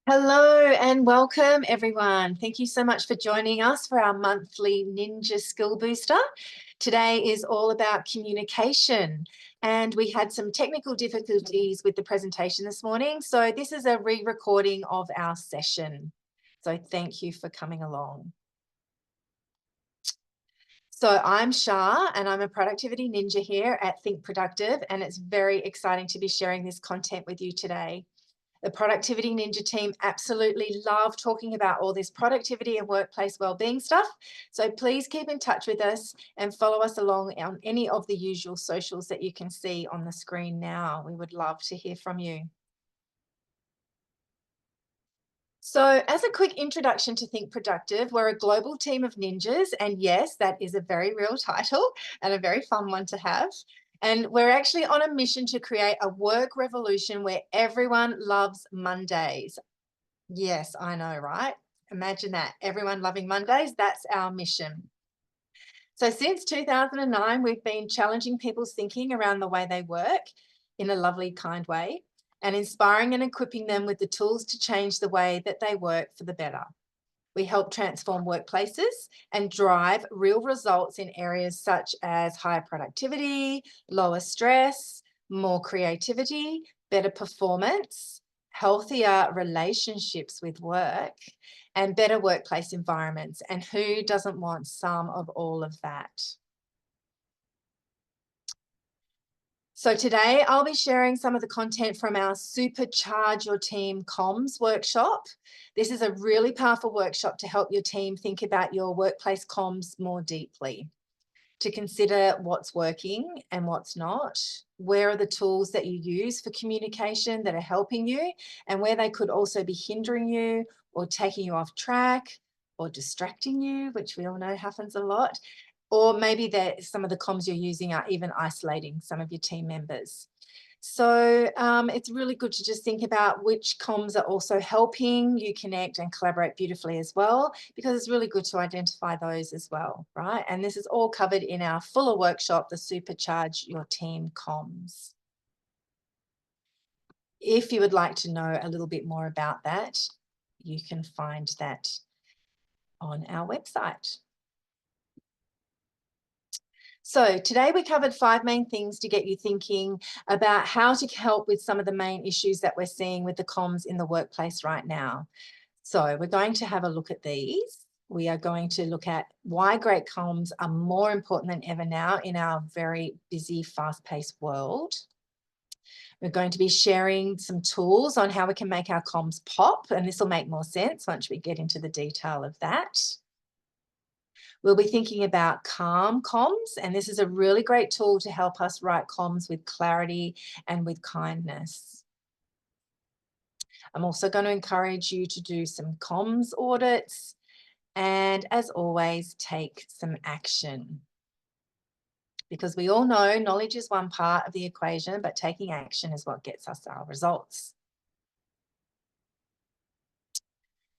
Hello and welcome everyone. Thank you so much for joining us for our monthly Ninja Skill Booster. Today is all about communication, and we had some technical difficulties with the presentation this morning. So this is a re-recording of our session. So thank you for coming along. So I'm Shah and I'm a productivity ninja here at Think Productive, and it's very exciting to be sharing this content with you today. The Productivity Ninja team absolutely love talking about all this productivity and workplace wellbeing stuff. So please keep in touch with us and follow us along on any of the usual socials that you can see on the screen now. We would love to hear from you. So as a quick introduction to Think Productive, we're a global team of ninjas. And yes, that is a very real title and a very fun one to have. And we're actually on a mission to create a work revolution where everyone loves Mondays. Yes, I know, right? Imagine that. Everyone loving Mondays. That's our mission. So since 2009, we've been challenging people's thinking around the way they work in a lovely, kind way, and inspiring and equipping them with the tools to change the way that they work for the better. We help transform workplaces and drive real results in areas such as higher productivity, lower stress, more creativity, better performance, healthier relationships with work, and better workplace environments. And who doesn't want some of all of that? So today I'll be sharing some of the content from our Supercharge Your Team Comms workshop. This is a really powerful workshop to help your team think about your workplace comms more deeply, to consider what's working and what's not, where are the tools that you use for communication that are helping you, and where they could also be hindering you or taking you off track or distracting you, which we all know happens a lot. Or maybe that some of the comms you're using are even isolating some of your team members. So it's really good to just think about which comms are also helping you connect and collaborate beautifully as well, because it's really good to identify those as well, right? And this is all covered in our fuller workshop, the Supercharge Your Team Comms. If you would like to know a little bit more about that, you can find that on our website. So today we covered 5 main things to get you thinking about how to help with some of the main issues that we're seeing with the comms in the workplace right now. So we're going to have a look at these. We are going to look at why great comms are more important than ever now in our very busy, fast-paced world. We're going to be sharing some tools on how we can make our comms pop, and this will make more sense once we get into the detail of that. We'll be thinking about calm comms, and this is a really great tool to help us write comms with clarity and with kindness. I'm also going to encourage you to do some comms audits and, as always, take some action. Because we all know knowledge is one part of the equation, but taking action is what gets us our results.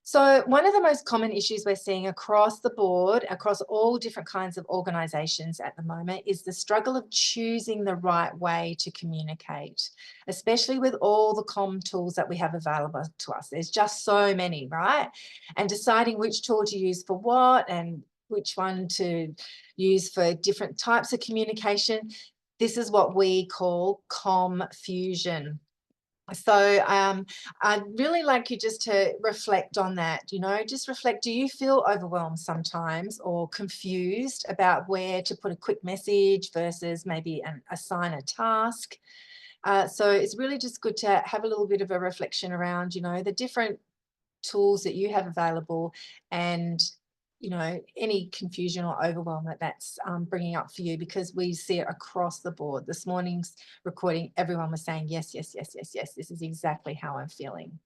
So one of the most common issues we're seeing across the board, across all different kinds of organisations at the moment, is the struggle of choosing the right way to communicate, especially with all the comm tools that we have available to us. There's just so many, right? And deciding which tool to use for what and which one to use for different types of communication. This is what we call confusion. So I'd really like you just to reflect on that, just reflect. Do you feel overwhelmed sometimes or confused about where to put a quick message versus maybe assign a task? So it's really just good to have a little bit of a reflection around, the different tools that you have available and any confusion or overwhelm that's bringing up for you, because we see it across the board. This morning's recording, everyone was saying, yes, yes, yes, yes, yes, this is exactly how I'm feeling.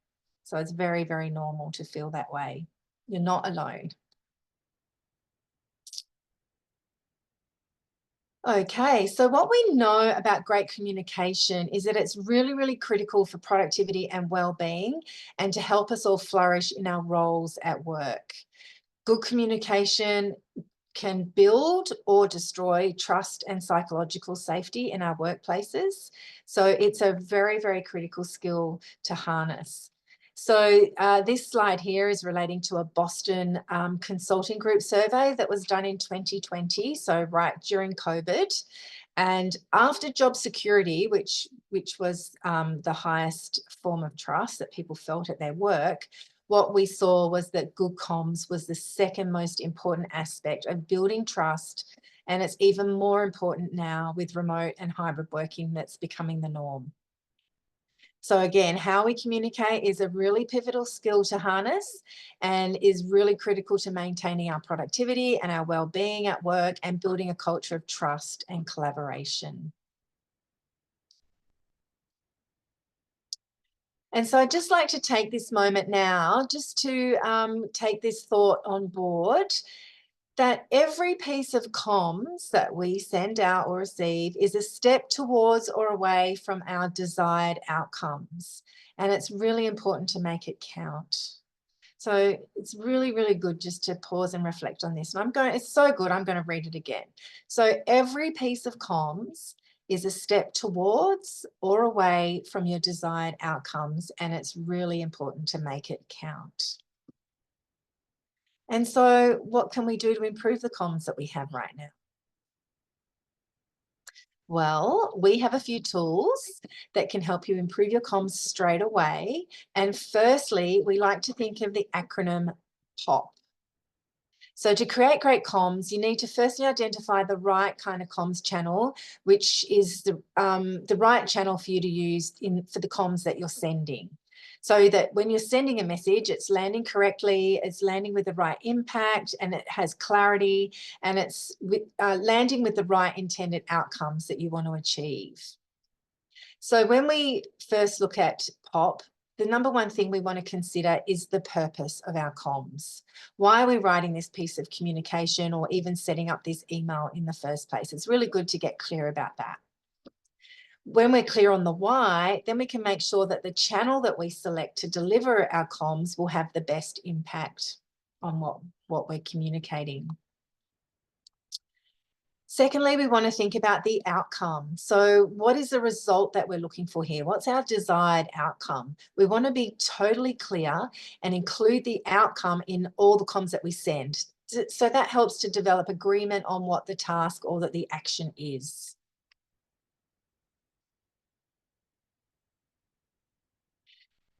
So it's very, very normal to feel that way. You're not alone. Okay, so what we know about great communication is that it's really, really critical for productivity and well-being and to help us all flourish in our roles at work. Good communication can build or destroy trust and psychological safety in our workplaces. So it's a very, very critical skill to harness. So this slide here is relating to a Boston consulting group survey that was done in 2020, so right during COVID. And after job security, which was the highest form of trust that people felt at their work, what we saw was that good comms was the second most important aspect of building trust. And it's even more important now with remote and hybrid working that's becoming the norm. So again, how we communicate is a really pivotal skill to harness and is really critical to maintaining our productivity and our well-being at work and building a culture of trust and collaboration. And so I'd just like to take this moment now just to take this thought on board, that every piece of comms that we send out or receive is a step towards or away from our desired outcomes. And it's really important to make it count. So it's really, really good just to pause and reflect on this. And it's so good, I'm going to read it again. So every piece of comms is a step towards or away from your desired outcomes. And it's really important to make it count. And so what can we do to improve the comms that we have right now? Well, we have a few tools that can help you improve your comms straight away. And firstly, we like to think of the acronym POP. So to create great comms, you need to firstly identify the right kind of comms channel, which is the right channel for you to use for the comms that you're sending. So that when you're sending a message, it's landing correctly, it's landing with the right impact, and it has clarity, and it's landing with the right intended outcomes that you want to achieve. So when we first look at POP, the number one thing we want to consider is the purpose of our comms. Why are we writing this piece of communication or even setting up this email in the first place? It's really good to get clear about that. When we're clear on the why, then we can make sure that the channel that we select to deliver our comms will have the best impact on what we're communicating. Secondly, we want to think about the outcome. So what is the result that we're looking for here? What's our desired outcome? We want to be totally clear and include the outcome in all the comms that we send. So that helps to develop agreement on what the task or that the action is.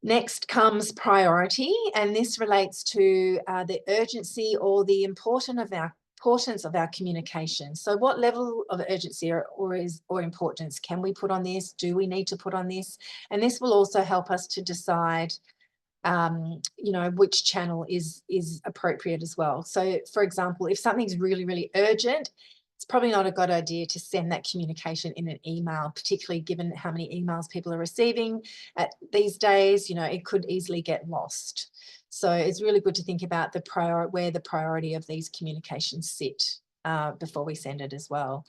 Next comes priority, and this relates to the urgency or the importance of our communication. So what level of urgency or importance can we put on this? Do we need to put on this? And this will also help us to decide which channel is appropriate as well. So for example, if something's really, really urgent, it's probably not a good idea to send that communication in an email, particularly given how many emails people are receiving these days. It could easily get lost. So it's really good to think about where the priority of these communications sit before we send it as well.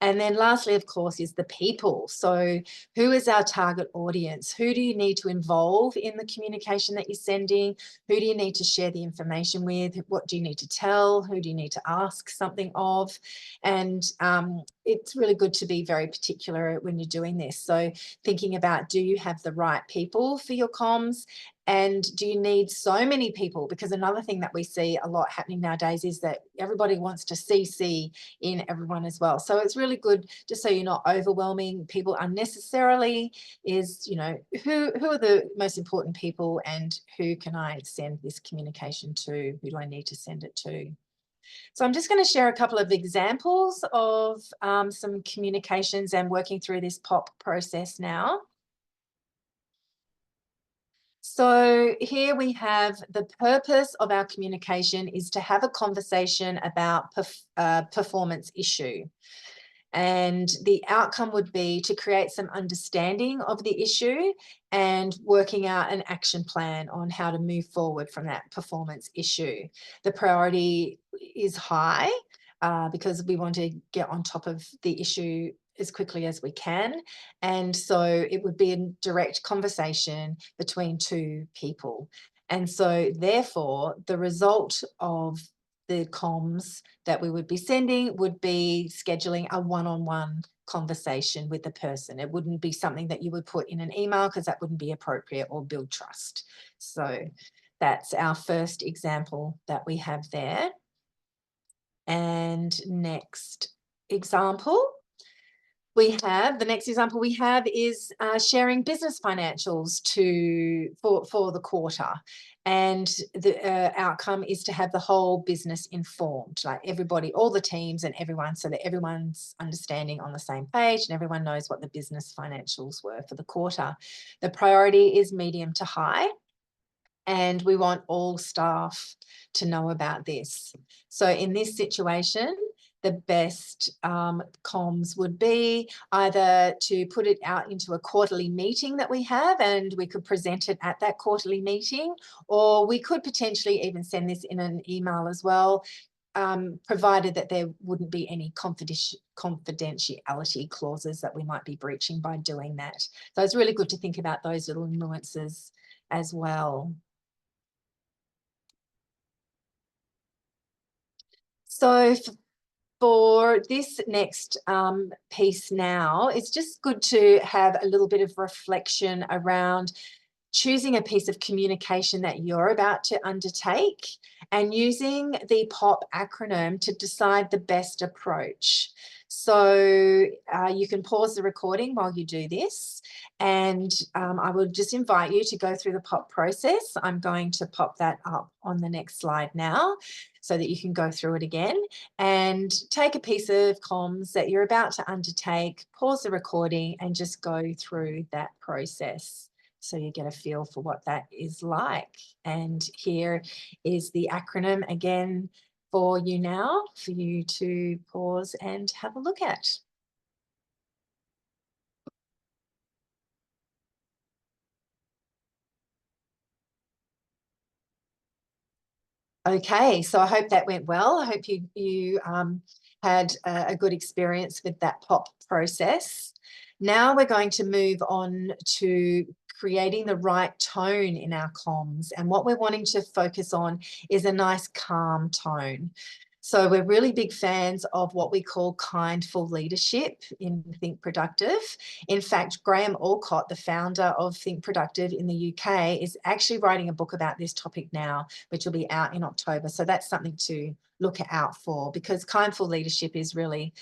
And then lastly, of course, is the people. So who is our target audience? Who do you need to involve in the communication that you're sending? Who do you need to share the information with? What do you need to tell? Who do you need to ask something of? And it's really good to be very particular when you're doing this. So thinking about, do you have the right people for your comms? And do you need so many people? Because another thing that we see a lot happening nowadays is that everybody wants to CC in everyone as well. So it's really good, just so you're not overwhelming people unnecessarily, is, who are the most important people and who can I send this communication to? Who do I need to send it to? So I'm just going to share a couple of examples of some communications and working through this POP process now. So here we have the purpose of our communication is to have a conversation about performance issue. And the outcome would be to create some understanding of the issue and working out an action plan on how to move forward from that performance issue. The priority is high because we want to get on top of the issue as quickly as we can. And so it would be a direct conversation between two people. And so therefore, the result of the comms that we would be sending would be scheduling a one-on-one conversation with the person. It wouldn't be something that you would put in an email because that wouldn't be appropriate or build trust. So that's our first example that we have there. And next example. The next example we have is sharing business financials for the quarter. And the outcome is to have the whole business informed, like everybody, all the teams and everyone, so that everyone's understanding on the same page and everyone knows what the business financials were for the quarter. The priority is medium to high, and we want all staff to know about this. So in this situation, the best comms would be either to put it out into a quarterly meeting that we have, and we could present it at that quarterly meeting, or we could potentially even send this in an email as well, provided that there wouldn't be any confidentiality clauses that we might be breaching by doing that. So it's really good to think about those little nuances as well. So for this next piece now, it's just good to have a little bit of reflection around choosing a piece of communication that you're about to undertake and using the POP acronym to decide the best approach. So you can pause the recording while you do this, and I will just invite you to go through the POP process. I'm going to pop that up on the next slide now so that you can go through it again, and take a piece of comms that you're about to undertake, pause the recording and just go through that process so you get a feel for what that is like. And here is the acronym again for you now, for you to pause and have a look at. Okay, so I hope that went well. I hope you had a good experience with that POP process. Now we're going to move on to creating the right tone in our comms. And what we're wanting to focus on is a nice calm tone. So we're really big fans of what we call kindful leadership in Think Productive. In fact, 𝗂𝗵𝗿𝗄𝗏, the founder of Think Productive in the UK, is actually writing a book about this topic now, which will be out in October. So that's something to look out for, because kindful leadership is really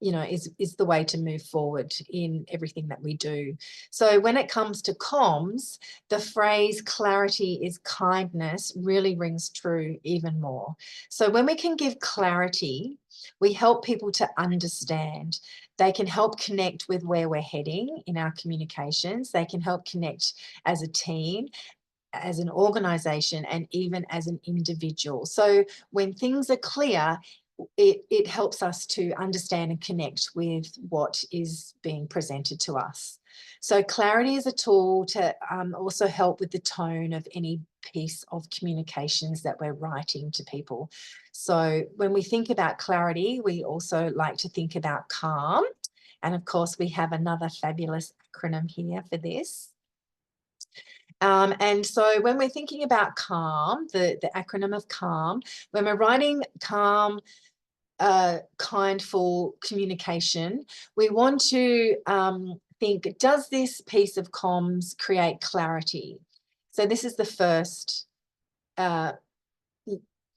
you know, is the way to move forward in everything that we do. So when it comes to comms, the phrase clarity is kindness really rings true even more. So when we can give clarity, we help people to understand. They can help connect with where we're heading in our communications. They can help connect as a team, as an organization, and even as an individual. So when things are clear, it helps us to understand and connect with what is being presented to us. So clarity is a tool to also help with the tone of any piece of communications that we're writing to people. So when we think about clarity, we also like to think about calm. And of course, we have another fabulous acronym here for this. And so when we're thinking about calm, the acronym of calm, when we're writing calm, kindful communication, we want to think, does this piece of comms create clarity? So this is the first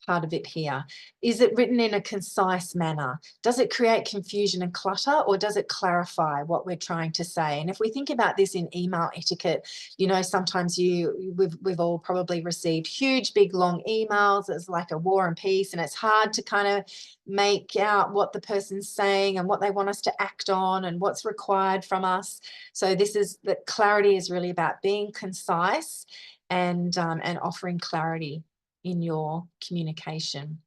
part of it here. Is it written in a concise manner? Does it create confusion and clutter, or does it clarify what we're trying to say? And if we think about this in email etiquette, you know, sometimes we've all probably received huge, big, long emails. It's like a war and peace, and it's hard to kind of make out what the person's saying and what they want us to act on and what's required from us. So this is that clarity is really about being concise and offering clarity in your communication.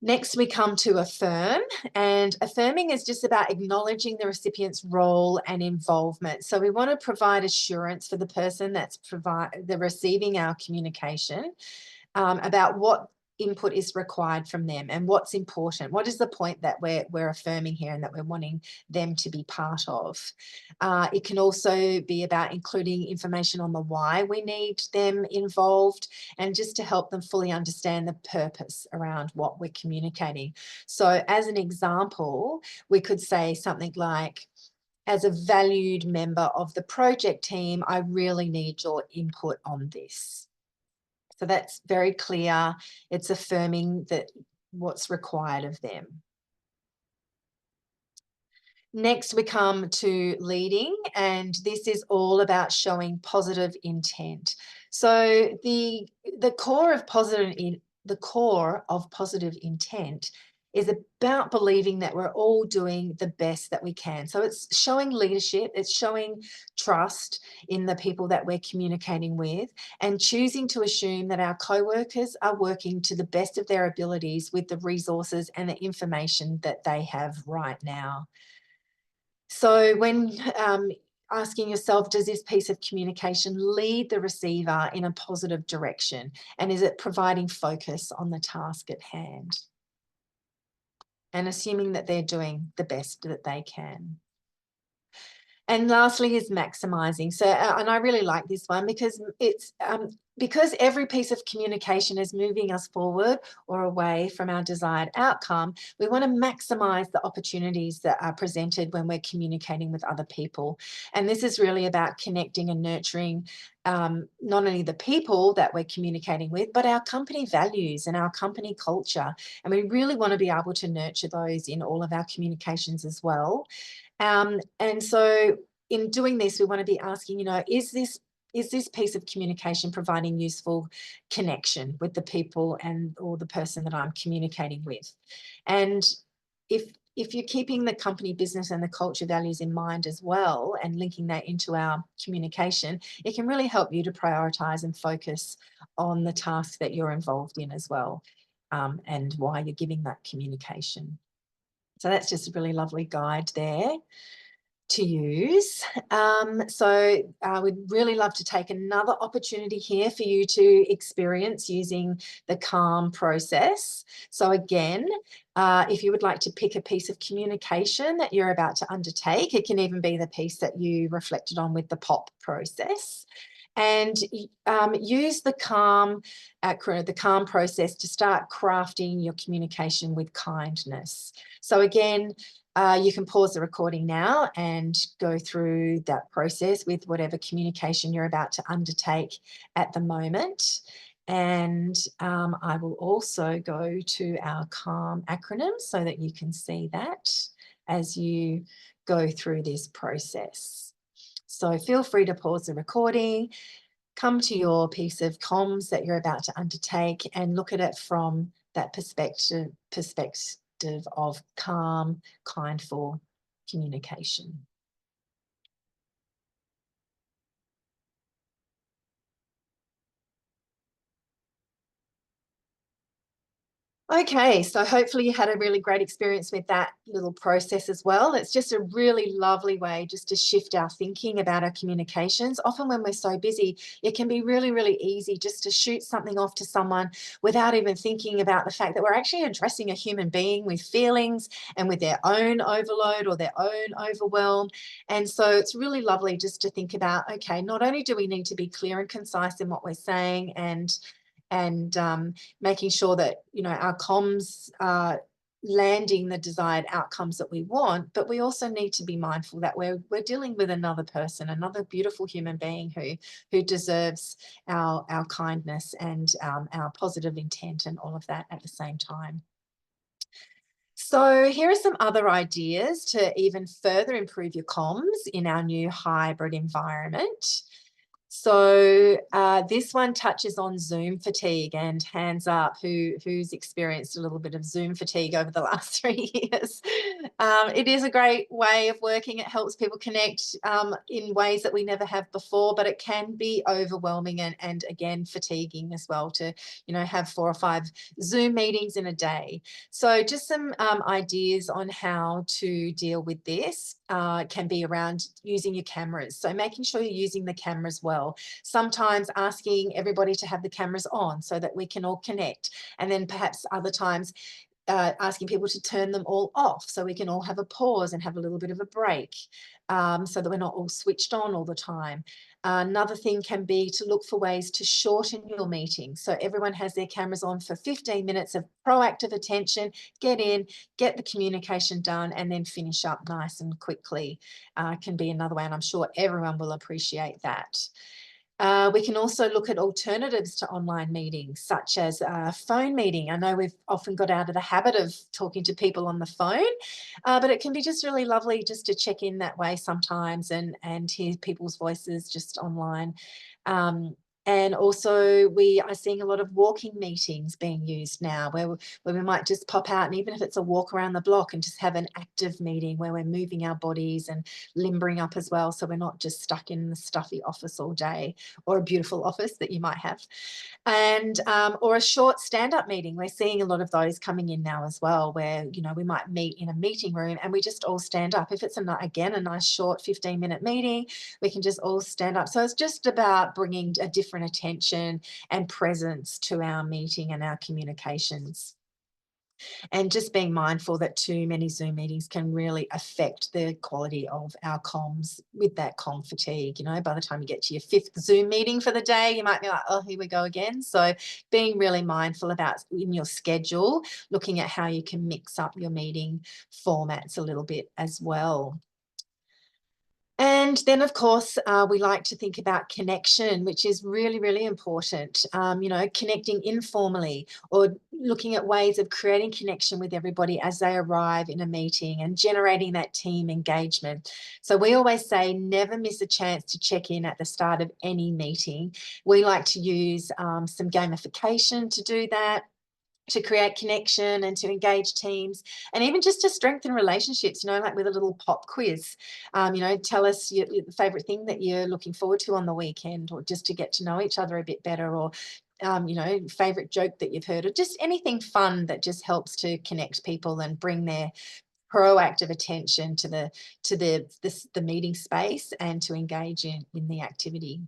Next, we come to affirm, and affirming is just about acknowledging the recipient's role and involvement. So we want to provide assurance for the person that's receiving our communication about what input is required from them and what's important. What is the point that we're affirming here and that we're wanting them to be part of? It can also be about including information on the why we need them involved and just to help them fully understand the purpose around what we're communicating. So as an example, we could say something like, as a valued member of the project team, I really need your input on this. So that's very clear. It's affirming that what's required of them. Next, we come to leading, and this is all about showing positive intent. So the core of positive intent is about believing that we're all doing the best that we can. So it's showing leadership, it's showing trust in the people that we're communicating with, and choosing to assume that our co-workers are working to the best of their abilities with the resources and the information that they have right now. So when asking yourself, does this piece of communication lead the receiver in a positive direction? And is it providing focus on the task at hand? And assuming that they're doing the best that they can. And lastly is maximizing. So, and I really like this one because it's because every piece of communication is moving us forward or away from our desired outcome, we want to maximize the opportunities that are presented when we're communicating with other people. And this is really about connecting and nurturing not only the people that we're communicating with, but our company values and our company culture. And we really want to be able to nurture those in all of our communications as well. And so in doing this, we want to be asking, you know, is this piece of communication providing useful connection with the people and or the person that I'm communicating with? And if you're keeping the company business and the culture values in mind as well and linking that into our communication, it can really help you to prioritize and focus on the task that you're involved in as well, and why you're giving that communication. So that's just a really lovely guide there to use. So we'd really love to take another opportunity here for you to experience using the 𝗂𝗏 process. So again, if you would like to pick a piece of communication that you're about to undertake, it can even be the piece that you reflected on with the POP process. And use the 𝗂𝗏 process to start crafting your communication with kindness. So again, you can pause the recording now and go through that process with whatever communication you're about to undertake at the moment. And I will also go to our 𝗂𝗏 acronym so that you can see that as you go through this process. So feel free to pause the recording, come to your piece of comms that you're about to undertake and look at it from that perspective of calm, kindful communication. Okay, so hopefully you had a really great experience with that little process as well. It's just a really lovely way just to shift our thinking about our communications. Often when we're so busy, it can be really, really easy just to shoot something off to someone without even thinking about the fact that we're actually addressing a human being with feelings and with their own overload or their own overwhelm. And so it's really lovely just to think about, okay, not only do we need to be clear and concise in what we're saying and making sure that, you know, our comms are landing the desired outcomes that we want, but we also need to be mindful that we're dealing with another person, another beautiful human being who deserves our kindness and our positive intent and all of that at the same time. So here are some other ideas to even further improve your comms in our new hybrid environment. So this one touches on Zoom fatigue, and hands up who's experienced a little bit of Zoom fatigue over the last 3 years. It is a great way of working. It helps people connect in ways that we never have before, but it can be overwhelming and again, fatiguing as well to, you know, have 4 or 5 Zoom meetings in a day. So just some ideas on how to deal with this can be around using your cameras. So making sure you're using the cameras well. well. Sometimes asking everybody to have the cameras on so that we can all connect. And then perhaps other times asking people to turn them all off so we can all have a pause and have a little bit of a break, so that we're not all switched on all the time. Another thing can be to look for ways to shorten your meeting. So everyone has their cameras on for 15 minutes of proactive attention, get in, get the communication done, and then finish up nice and quickly. Can be another way, and I'm sure everyone will appreciate that. We can also look at alternatives to online meetings, such as a phone meeting. I know we've often got out of the habit of talking to people on the phone, but it can be just really lovely just to check in that way sometimes and hear people's voices just online. And also we are seeing a lot of walking meetings being used now where we might just pop out, and even if it's a walk around the block, and just have an active meeting where we're moving our bodies and limbering up as well, so we're not just stuck in the stuffy office all day, or a beautiful office that you might have. And or a short stand-up meeting. We're seeing a lot of those coming in now as well, where, you know, we might meet in a meeting room and we just all stand up. If it's again a nice short 15-minute meeting, we can just all stand up. So it's just about bringing a different attention and presence to our meeting and our communications. And just being mindful that too many Zoom meetings can really affect the quality of our comms with that comm fatigue. You know, by the time you get to your 5th Zoom meeting for the day, you might be like, oh, here we go again. So being really mindful about in your schedule, looking at how you can mix up your meeting formats a little bit as well. And then, of course, we like to think about connection, which is really, really important. You know, connecting informally, or looking at ways of creating connection with everybody as they arrive in a meeting and generating that team engagement. So we always say never miss a chance to check in at the start of any meeting. We like to use some gamification to do that, to create connection and to engage teams, and even just to strengthen relationships, you know, like with a little pop quiz. You know, tell us your favorite thing that you're looking forward to on the weekend, or just to get to know each other a bit better, or you know, favorite joke that you've heard, or just anything fun that just helps to connect people and bring their proactive attention to the meeting space and to engage in the activity.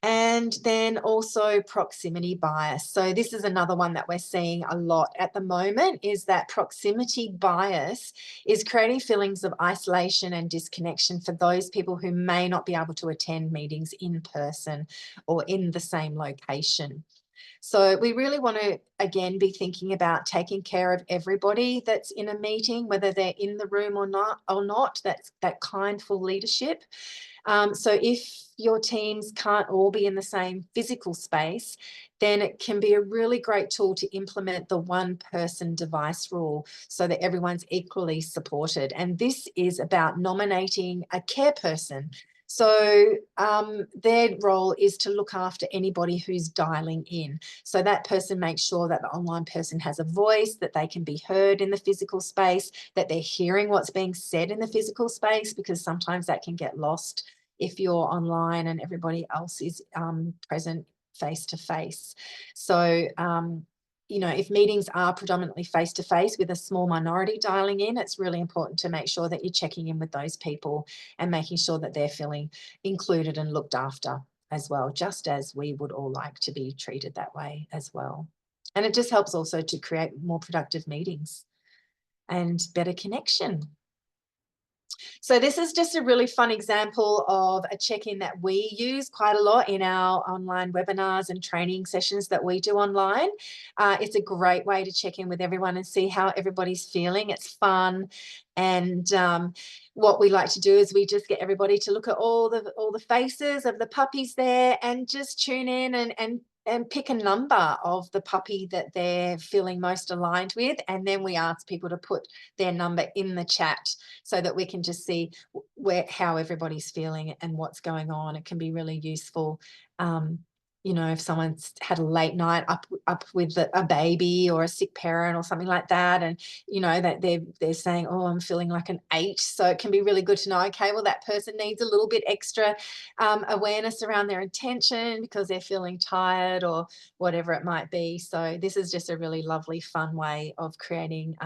And then also proximity bias. So this is another one that we're seeing a lot at the moment, is that proximity bias is creating feelings of isolation and disconnection for those people who may not be able to attend meetings in person or in the same location. So we really want to, again, be thinking about taking care of everybody that's in a meeting, whether they're in the room or not. That's that kindful leadership. So if your teams can't all be in the same physical space, then it can be a really great tool to implement the one-person device rule so that everyone's equally supported. And this is about nominating a care person. So their role is to look after anybody who's dialing in. So that person makes sure that the online person has a voice, that they can be heard in the physical space, that they're hearing what's being said in the physical space, because sometimes that can get lost if you're online and everybody else is present face to face. So you know, if meetings are predominantly face-to-face with a small minority dialing in, it's really important to make sure that you're checking in with those people and making sure that they're feeling included and looked after as well, just as we would all like to be treated that way as well. And it just helps also to create more productive meetings and better connection. So this is just a really fun example of a check-in that we use quite a lot in our online webinars and training sessions that we do online. It's a great way to check in with everyone and see how everybody's feeling. It's fun. And what we like to do is we just get everybody to look at all the faces of the puppies there and just tune in and pick a number of the puppy that they're feeling most aligned with. And then we ask people to put their number in the chat so that we can just see how everybody's feeling and what's going on. It can be really useful. You know, if someone's had a late night up with a baby or a sick parent or something like that, and you know that they're saying, oh, I'm feeling like an 8, so it can be really good to know, okay, well, that person needs a little bit extra awareness around their intention because they're feeling tired or whatever it might be. So this is just a really lovely, fun way of creating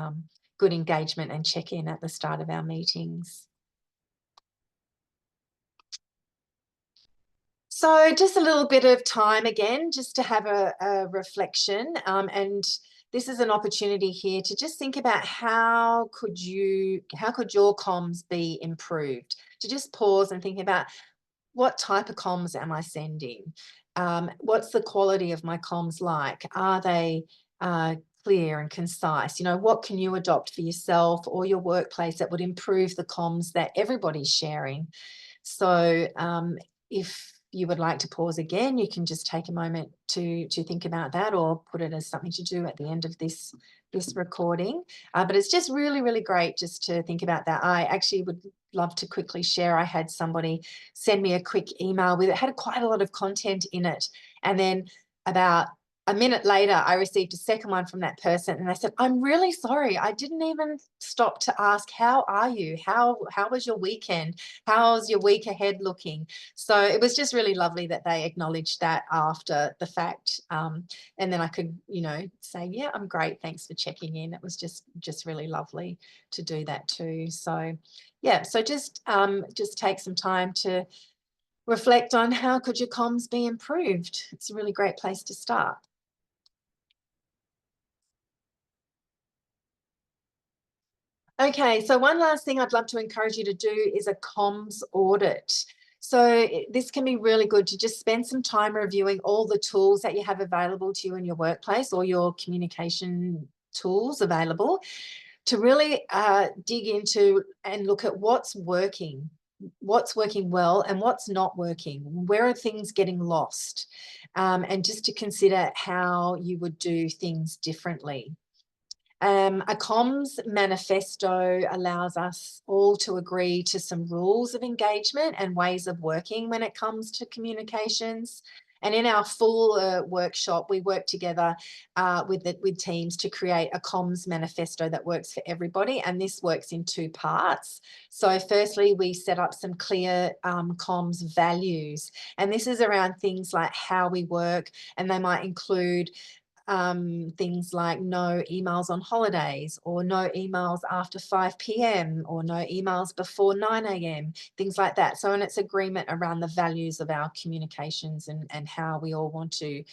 good engagement and check-in at the start of our meetings. So just a little bit of time again, just to have a reflection. And this is an opportunity here to just think about how could your comms be improved? To just pause and think about, what type of comms am I sending? What's the quality of my comms like? Are they clear and concise? You know, what can you adopt for yourself or your workplace that would improve the comms that everybody's sharing? So if you would like to pause again, you can just take a moment to think about that, or put it as something to do at the end of this recording. But it's just really, really great just to think about that. I actually would love to quickly share. I had somebody send me a quick email with, it had quite a lot of content in it. And then about a minute later, I received a second one from that person, and they said, "I'm really sorry. I didn't even stop to ask, how are you? How was your weekend? How's your week ahead looking?" So it was just really lovely that they acknowledged that after the fact. And then I could, you know, say, "Yeah, I'm great. Thanks for checking in." It was just really lovely to do that too. So yeah, so just take some time to reflect on how could your comms be improved. It's a really great place to start. Okay, so one last thing I'd love to encourage you to do is a comms audit. So this can be really good to just spend some time reviewing all the tools that you have available to you in your workplace, or your communication tools available, to really dig into and look at what's working well and what's not working. Where are things getting lost? And just to consider how you would do things differently. A comms manifesto allows us all to agree to some rules of engagement and ways of working when it comes to communications. And in our full workshop, we work together with teams to create a comms manifesto that works for everybody. And this works in two parts. So firstly, we set up some clear comms values. And this is around things like how we work, and they might include things like no emails on holidays, or no emails after 5 p.m, or no emails before 9 a.m, things like that. So, and it's agreement around the values of our communications and how we all want to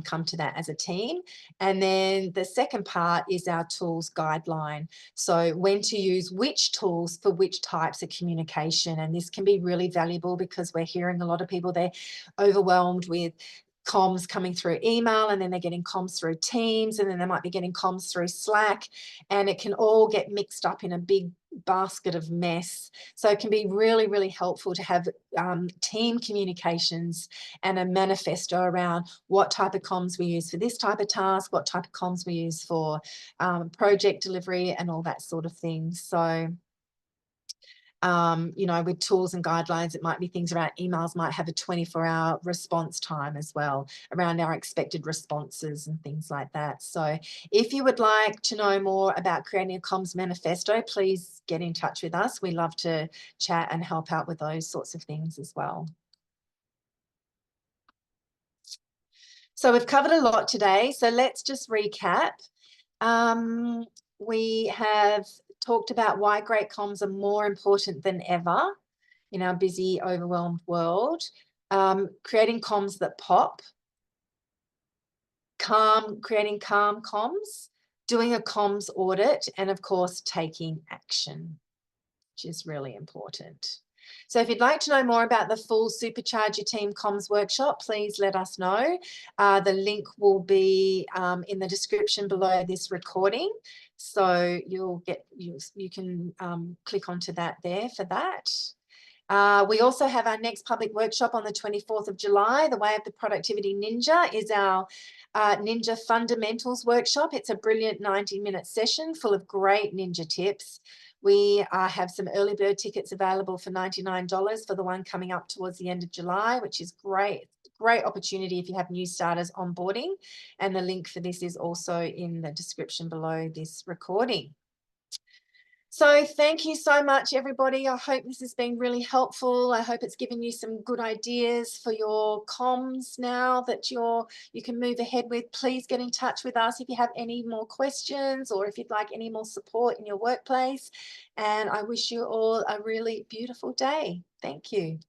come to that as a team. And then the second part is our tools guideline. So when to use which tools for which types of communication. And this can be really valuable because we're hearing a lot of people, they're overwhelmed with comms coming through email, and then they're getting comms through Teams, and then they might be getting comms through Slack, and it can all get mixed up in a big basket of mess. So it can be really, really helpful to have team communications and a manifesto around what type of comms we use for this type of task, what type of comms we use for project delivery, and all that sort of thing. So you know, with tools and guidelines, it might be things around emails might have a 24-hour response time as well, around our expected responses and things like that. So if you would like to know more about creating a comms manifesto, please get in touch with us. We love to chat and help out with those sorts of things as well. So we've covered a lot today. So let's just recap. We have talked about why great comms are more important than ever in our busy, overwhelmed world. Creating comms that pop. Creating calm comms. Doing a comms audit. And of course, taking action, which is really important. So if you'd like to know more about the full Supercharge Your Team Comms workshop, please let us know. The link will be in the description below this recording. So you can click onto that there for that. We also have our next public workshop on the 24th of July. The Way of the Productivity Ninja is our Ninja Fundamentals workshop. It's a brilliant 90-minute session full of great ninja tips. We have some early bird tickets available for $99 for the one coming up towards the end of July, which is great. Great opportunity if you have new starters onboarding. And the link for this is also in the description below this recording. So thank you so much, everybody. I hope this has been really helpful. I hope it's given you some good ideas for your comms now that you can move ahead with. Please get in touch with us if you have any more questions, or if you'd like any more support in your workplace. And I wish you all a really beautiful day. Thank you.